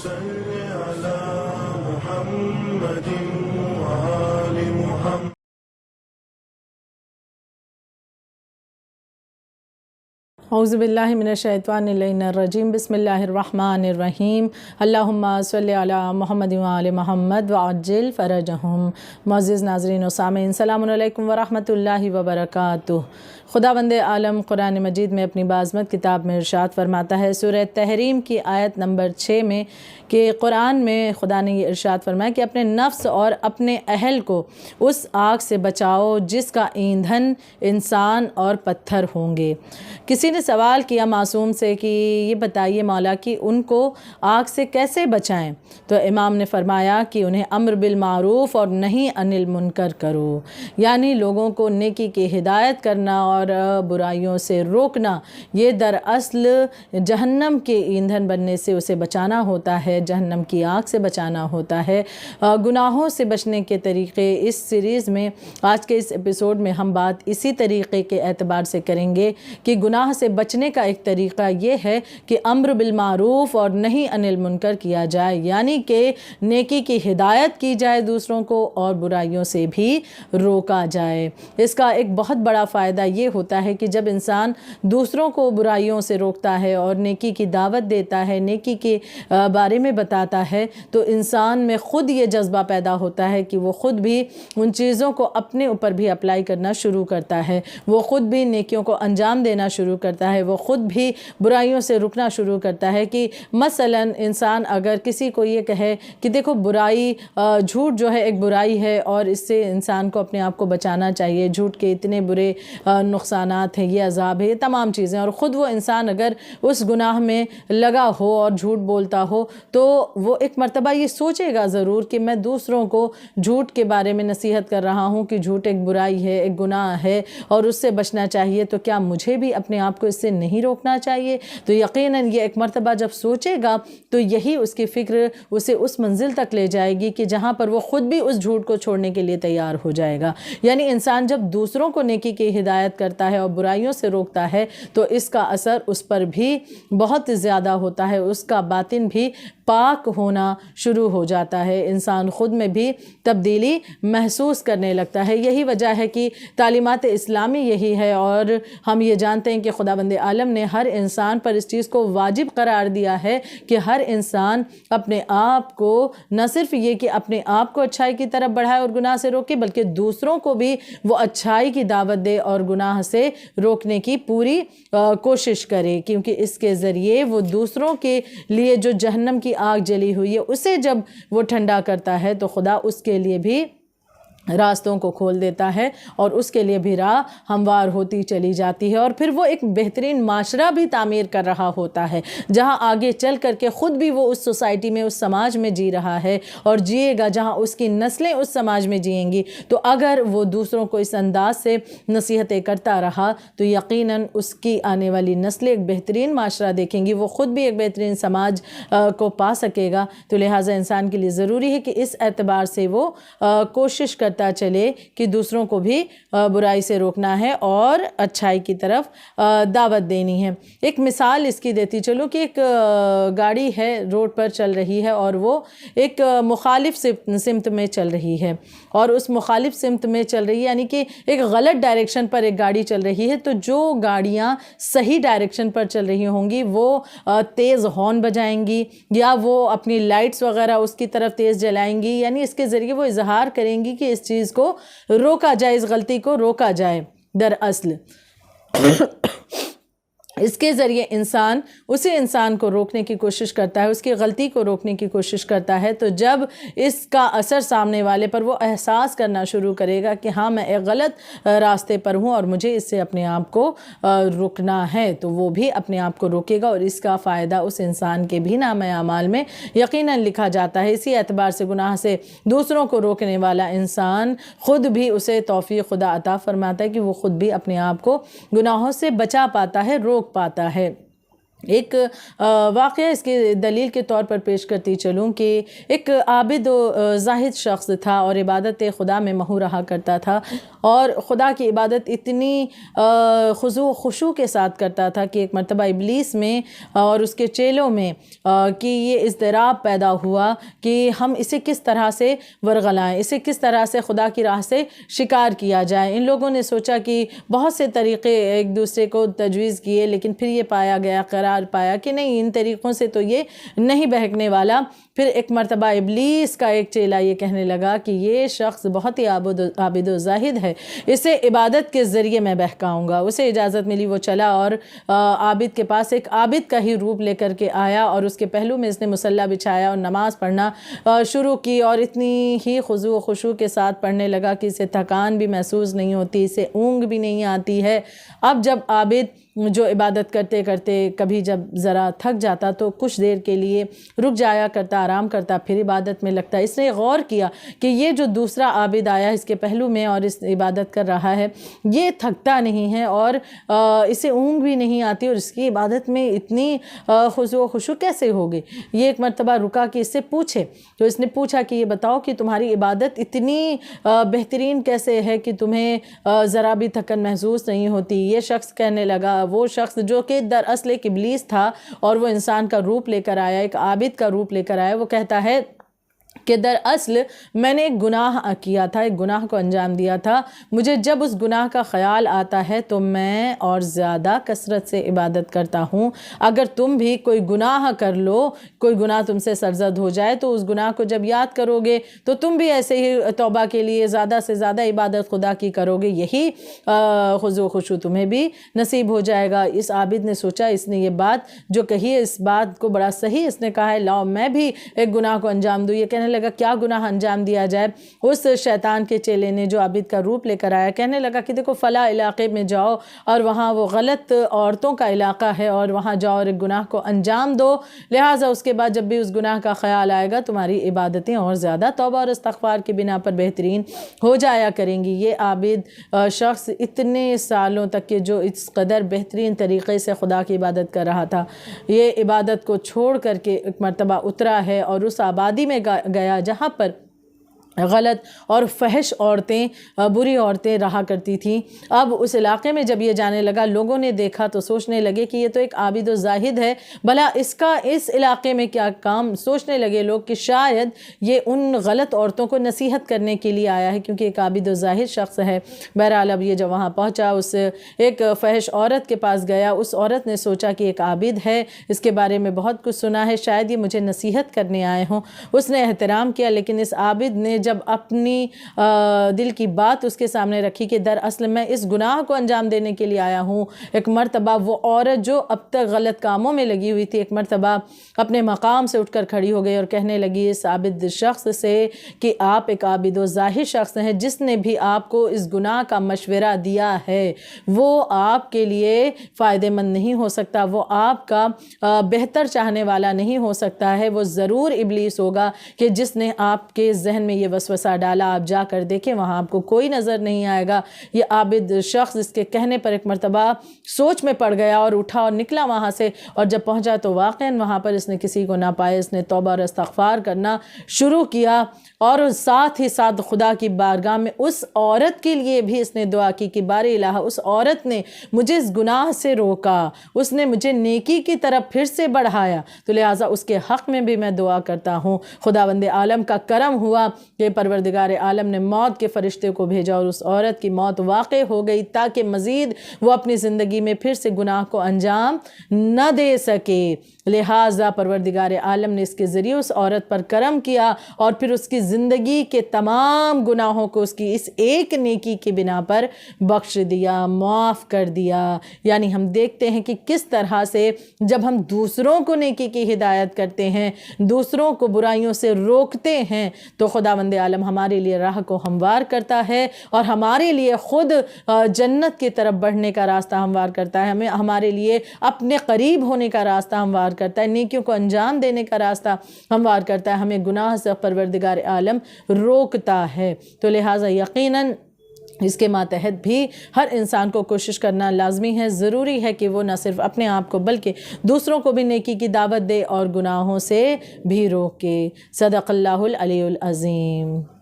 صل على محمد وآل محمد. اعوذ باللہ من الشیطان الرجیم. بسم اللہ الرحمن الرحیم. اللہم صلی علی محمد وآل محمد وعجل فرجہم. معزز ناظرین و سامعین، السلام علیکم ورحمۃ اللہ وبرکاتہ. خداوند عالم قرآن مجید میں اپنی بعظمت کتاب میں ارشاد فرماتا ہے سورہ تحریم کی آیت نمبر 6 میں کہ قرآن میں خدا نے یہ ارشاد فرمایا کہ اپنے نفس اور اپنے اہل کو اس آگ سے بچاؤ جس کا ایندھن انسان اور پتھر ہوں گے. کسی نے سوال کیا معصوم سے کہ یہ بتائیے مولا کہ ان کو آگ سے کیسے بچائیں؟ تو امام نے فرمایا کہ انہیں امر بالمعروف اور نہی عن المنکر کرو، یعنی لوگوں کو نیکی کی ہدایت کرنا اور برائیوں سے روکنا. یہ دراصل جہنم کے ایندھن بننے سے اسے بچانا ہوتا ہے، جہنم کی آگ سے بچانا ہوتا ہے. گناہوں سے بچنے کے طریقے اس سیریز میں آج کے اس ایپیسوڈ میں ہم بات اسی طریقے کے اعتبار سے کریں گے کہ گناہ سے بچنے کا ایک طریقہ یہ ہے کہ امر بالمعروف اور نہی عن المنکر کیا جائے، یعنی کہ نیکی کی ہدایت کی جائے دوسروں کو اور برائیوں سے بھی روکا جائے. اس کا ایک بہت بڑا فائدہ یہ ہوتا ہے کہ جب انسان دوسروں کو برائیوں سے روکتا ہے اور نیکی کی دعوت دیتا ہے، نیکی کے بارے میں بتاتا ہے، تو انسان میں خود یہ جذبہ پیدا ہوتا ہے کہ وہ خود بھی ان چیزوں کو اپنے اوپر بھی اپلائی کرنا شروع کرتا ہے، وہ خود بھی نیکیوں کو انجام دینا شروع کرتا ہے، وہ خود بھی برائیوں سے رکنا شروع کرتا ہے. کہ مثلا انسان اگر کسی کو یہ کہے کہ دیکھو برائی، جھوٹ جو ہے ایک برائی ہے اور اس سے انسان کو اپنے آپ کو بچانا چاہیے، جھوٹ کے اتنے برے نقصانات ہیں، یہ عذاب ہے، یہ تمام چیزیں، اور خود وہ انسان اگر اس گناہ میں لگا ہو اور جھوٹ بولتا ہو تو وہ ایک مرتبہ یہ سوچے گا ضرور کہ میں دوسروں کو جھوٹ کے بارے میں نصیحت کر رہا ہوں کہ جھوٹ ایک برائی ہے، ایک گناہ ہے اور اس سے بچنا چاہیے، تو کیا مجھے بھی اپنے آپ کو اس سے نہیں روکنا چاہیے؟ تو یقیناً یہ ایک مرتبہ جب سوچے گا تو یہی اس کی فکر اسے اس منزل تک لے جائے گی کہ جہاں پر وہ خود بھی اس جھوٹ کو چھوڑنے کے لیے تیار ہو جائے گا. یعنی انسان جب دوسروں کو نیکی کی ہدایت کرتا ہے اور برائیوں سے روکتا ہے تو اس کا اثر اس پر بھی بہت زیادہ ہوتا ہے، اس کا باطن بھی پاک ہونا شروع ہو جاتا ہے، انسان خود میں بھی تبدیلی محسوس کرنے لگتا ہے. یہی وجہ ہے کہ تعلیمات اسلامی یہی ہے، اور ہم یہ جانتے ہیں کہ خداوند عالم نے ہر انسان پر اس چیز کو واجب قرار دیا ہے کہ ہر انسان اپنے آپ کو نہ صرف یہ کہ اپنے آپ کو اچھائی کی طرف بڑھائے اور گناہ سے روکے، بلکہ دوسروں کو بھی وہ اچھائی کی دعوت دے اور گناہ سے روکنے کی پوری کوشش کرے، کیونکہ اس کے ذریعے وہ دوسروں کے لیے جو جہنم کی آگ جلی ہوئی ہے اسے جب وہ ٹھنڈا کرتا ہے تو خدا اس کے لیے بھی راستوں کو کھول دیتا ہے اور اس کے لیے بھی راہ ہموار ہوتی چلی جاتی ہے، اور پھر وہ ایک بہترین معاشرہ بھی تعمیر کر رہا ہوتا ہے جہاں آگے چل کر کے خود بھی وہ اس سوسائٹی میں، اس سماج میں جی رہا ہے اور جیے گا جہاں اس کی نسلیں اس سماج میں جئیں گی. تو اگر وہ دوسروں کو اس انداز سے نصیحتیں کرتا رہا تو یقیناً اس کی آنے والی نسلیں ایک بہترین معاشرہ دیکھیں گی، وہ خود بھی ایک بہترین سماج کو پا سکے گا. تو لہٰذا انسان کے لیے ضروری ہے کہ اس اعتبار سے وہ کوشش کرتا چلے کہ دوسروں کو بھی برائی سے روکنا ہے اور اچھائی کی طرف دعوت دینی ہے. ایک مثال اس کی دیتی چلو کہ ایک گاڑی ہے، روڈ پر چل رہی ہے اور وہ ایک مخالف سمت میں چل رہی ہے، اور اس مخالف سمت میں چل رہی ہے یعنی کہ ایک غلط ڈائریکشن پر ایک گاڑی چل رہی ہے. تو جو گاڑیاں صحیح ڈائریکشن پر چل رہی ہوں گی وہ تیز ہارن بجائیں گی یا وہ اپنی لائٹس وغیرہ اس کی طرف تیز جلائیں گی، یعنی اس کے ذریعے وہ اظہار کریں گی کہ اس چیز کو روکا جائے، اس غلطی کو روکا جائے. دراصل اس کے ذریعے انسان اسی انسان کو روکنے کی کوشش کرتا ہے، اس کی غلطی کو روکنے کی کوشش کرتا ہے. تو جب اس کا اثر سامنے والے پر وہ احساس کرنا شروع کرے گا کہ ہاں میں ایک غلط راستے پر ہوں اور مجھے اس سے اپنے آپ کو رکنا ہے، تو وہ بھی اپنے آپ کو روکے گا اور اس کا فائدہ اس انسان کے بھی نامہ اعمال میں یقیناً لکھا جاتا ہے. اسی اعتبار سے گناہ سے دوسروں کو روکنے والا انسان خود بھی اسے توفیق خدا عطا فرماتا ہے کہ وہ خود بھی اپنے آپ کو گناہوں سے بچا پاتا ہے، روک پاتا ہے. ایک واقعہ اس کے دلیل کے طور پر پیش کرتی چلوں کہ ایک عابد و زاہد شخص تھا اور عبادت خدا میں مہو رہا کرتا تھا، اور خدا کی عبادت اتنی خضوع و خشوع کے ساتھ کرتا تھا کہ ایک مرتبہ ابلیس میں اور اس کے چیلوں میں کہ یہ اضطراب پیدا ہوا کہ ہم اسے کس طرح سے ورغلائیں، اسے کس طرح سے خدا کی راہ سے شکار کیا جائے۔ ان لوگوں نے سوچا کہ بہت سے طریقے ایک دوسرے کو تجویز کیے، لیکن پھر یہ پایا گیا، قرار پایا کہ نہیں، ان طریقوں سے تو یہ نہیں بہکنے والا۔ پھر ایک مرتبہ ابلیس کا ایک چیلا یہ کہنے لگا کہ یہ شخص بہت ہی عابد و زاہد ہے، اسے عبادت کے ذریعے میں بہکاؤں گا۔ اسے اجازت ملی، وہ چلا اور عابد کے پاس ایک عابد کا ہی روپ لے کر کے آیا، اور اس کے پہلو میں اس نے مصلی بچھایا اور نماز پڑھنا شروع کی، اور اتنی ہی خضوع و خشوع کے ساتھ پڑھنے لگا کہ اسے تھکان بھی محسوس نہیں ہوتی، اسے اونگ بھی نہیں آتی ہے۔ اب جب عابد جو عبادت کرتے کرتے کبھی جب ذرا تھک جاتا تو کچھ دیر کے لیے رک جایا کرتا، آرام کرتا، پھر عبادت میں لگتا۔ اس نے غور کیا کہ یہ جو دوسرا عابد آیا اس کے پہلو میں اور اس عبادت کر رہا ہے، یہ تھکتا نہیں ہے اور اسے اونگ بھی نہیں آتی، اور اس کی عبادت میں اتنی خضوع و خشوع کیسے ہوگی۔ یہ ایک مرتبہ رکا کہ اس سے پوچھے، تو اس نے پوچھا کہ یہ بتاؤ کہ تمہاری عبادت اتنی بہترین کیسے ہے کہ تمہیں ذرا بھی تھکن محسوس نہیں ہوتی۔ یہ شخص کہنے لگا، وہ شخص جو کہ دراصل ایک ابلیس تھا اور وہ انسان کا روپ لے کر آیا، ایک عابد کا روپ لے کر آیا، وہ کہتا ہے کہ دراصل میں نے ایک گناہ کیا تھا، ایک گناہ کو انجام دیا تھا، مجھے جب اس گناہ کا خیال آتا ہے تو میں اور زیادہ کثرت سے عبادت کرتا ہوں۔ اگر تم بھی کوئی گناہ کر لو، کوئی گناہ تم سے سرزد ہو جائے تو اس گناہ کو جب یاد کرو گے تو تم بھی ایسے ہی توبہ کے لیے زیادہ سے زیادہ عبادت خدا کی کرو گے، یہی خضوع و خشوع تمہیں بھی نصیب ہو جائے گا۔ اس عابد نے سوچا، اس نے یہ بات جو کہی ہے اس بات کو بڑا صحیح اس نے کہا ہے، لاؤ میں بھی ایک گناہ کو انجام دوں۔ یہ کہنے لگا کیا گناہ انجام دیا جائے؟ اس شیطان کے چیلے نے جو عابد کا روپ لے کر آیا کہنے لگا کہ دیکھو فلاں علاقے میں جاؤ اور وہاں وہ غلط عورتوں کا علاقہ ہے، اور وہاں جاؤ اور ایک گناہ کو انجام دو، لہٰذا اس کے بعد جب بھی اس گناہ کا خیال آئے گا تمہاری عبادتیں اور زیادہ توبہ اور استغفار کی بنا پر بہترین ہو جایا کریں گی۔ یہ عابد شخص اتنے سالوں تک کہ جو اس قدر بہترین طریقے سے خدا کی عبادت کر رہا تھا، یہ عبادت کو چھوڑ کر کے ایک مرتبہ اترا ہے اور اس آبادی میں گیا جہاں پر غلط اور فحش عورتیں، بری عورتیں رہا کرتی تھیں۔ اب اس علاقے میں جب یہ جانے لگا، لوگوں نے دیکھا تو سوچنے لگے کہ یہ تو ایک عابد و زاہد ہے، بھلا اس کا اس علاقے میں کیا کام؟ سوچنے لگے لوگ کہ شاید یہ ان غلط عورتوں کو نصیحت کرنے کے لیے آیا ہے، کیونکہ ایک عابد و زاہد شخص ہے۔ بہرحال اب یہ جب وہاں پہنچا، اس ایک فحش عورت کے پاس گیا، اس عورت نے سوچا کہ ایک عابد ہے، اس کے بارے میں بہت کچھ سنا ہے، شاید یہ مجھے نصیحت کرنے آئے ہوں۔ اس نے احترام کیا، لیکن اس عابد نے جب اپنی دل کی بات اس کے سامنے رکھی کہ دراصل میں اس گناہ کو انجام دینے کے لیے آیا ہوں، ایک مرتبہ وہ عورت جو اب تک غلط کاموں میں لگی ہوئی تھی ایک مرتبہ اپنے مقام سے اٹھ کر کھڑی ہو گئی اور کہنے لگی اس عابد شخص سے کہ آپ ایک عابد و زاہد شخص ہیں، جس نے بھی آپ کو اس گناہ کا مشورہ دیا ہے وہ آپ کے لیے فائدہ مند نہیں ہو سکتا، وہ آپ کا بہتر چاہنے والا نہیں ہو سکتا ہے، وہ ضرور ابلیس ہوگا کہ جس نے آپ کے ذہن میں یہ وسوسہ ڈالا۔ آپ جا کر دیکھیں، وہاں آپ کو کوئی نظر نہیں آئے گا۔ یہ عابد شخص اس کے کہنے پر ایک مرتبہ سوچ میں پڑ گیا اور اٹھا اور نکلا وہاں سے، اور جب پہنچا تو واقعاً وہاں پر اس نے کسی کو نہ پایا۔ اس نے توبہ اور استغفار کرنا شروع کیا اور ساتھ ہی ساتھ خدا کی بارگاہ میں اس عورت کے لیے بھی اس نے دعا کی کہ بار الہ، اس عورت نے مجھے اس گناہ سے روکا، اس نے مجھے نیکی کی طرف پھر سے بڑھایا، تو لہٰذا اس کے حق میں بھی میں دعا کرتا ہوں۔ خداوند عالم کا کرم ہوا کہ پروردگار عالم نے موت کے فرشتے کو بھیجا اور اس عورت کی موت واقع ہو گئی تاکہ مزید وہ اپنی زندگی میں پھر سے گناہ کو انجام نہ دے سکے۔ لہٰذا پروردگار عالم نے اس کے ذریعے اس عورت پر کرم کیا اور پھر اس کی زندگی کے تمام گناہوں کو اس کی اس ایک نیکی کی بنا پر بخش دیا، معاف کر دیا۔ یعنی ہم دیکھتے ہیں کہ کس طرح سے جب ہم دوسروں کو نیکی کی ہدایت کرتے ہیں، دوسروں کو برائیوں سے روکتے ہیں، تو خداوند عالم ہمارے لیے راہ کو ہموار کرتا ہے اور ہمارے لیے خود جنت کی طرف بڑھنے کا راستہ ہموار کرتا ہے، ہمارے لیے اپنے قریب ہونے کا راستہ ہموار کرتا ہے، نیکیوں کو انجام دینے کا راستہ ہموار کرتا ہے، ہمیں گناہ سے پروردگار عالم روکتا ہے۔ تو لہٰذا یقیناً اس کے ماتحت بھی ہر انسان کو کوشش کرنا لازمی ہے، ضروری ہے کہ وہ نہ صرف اپنے آپ کو بلکہ دوسروں کو بھی نیکی کی دعوت دے اور گناہوں سے بھی روکے۔ صدق اللہ العلی العظیم۔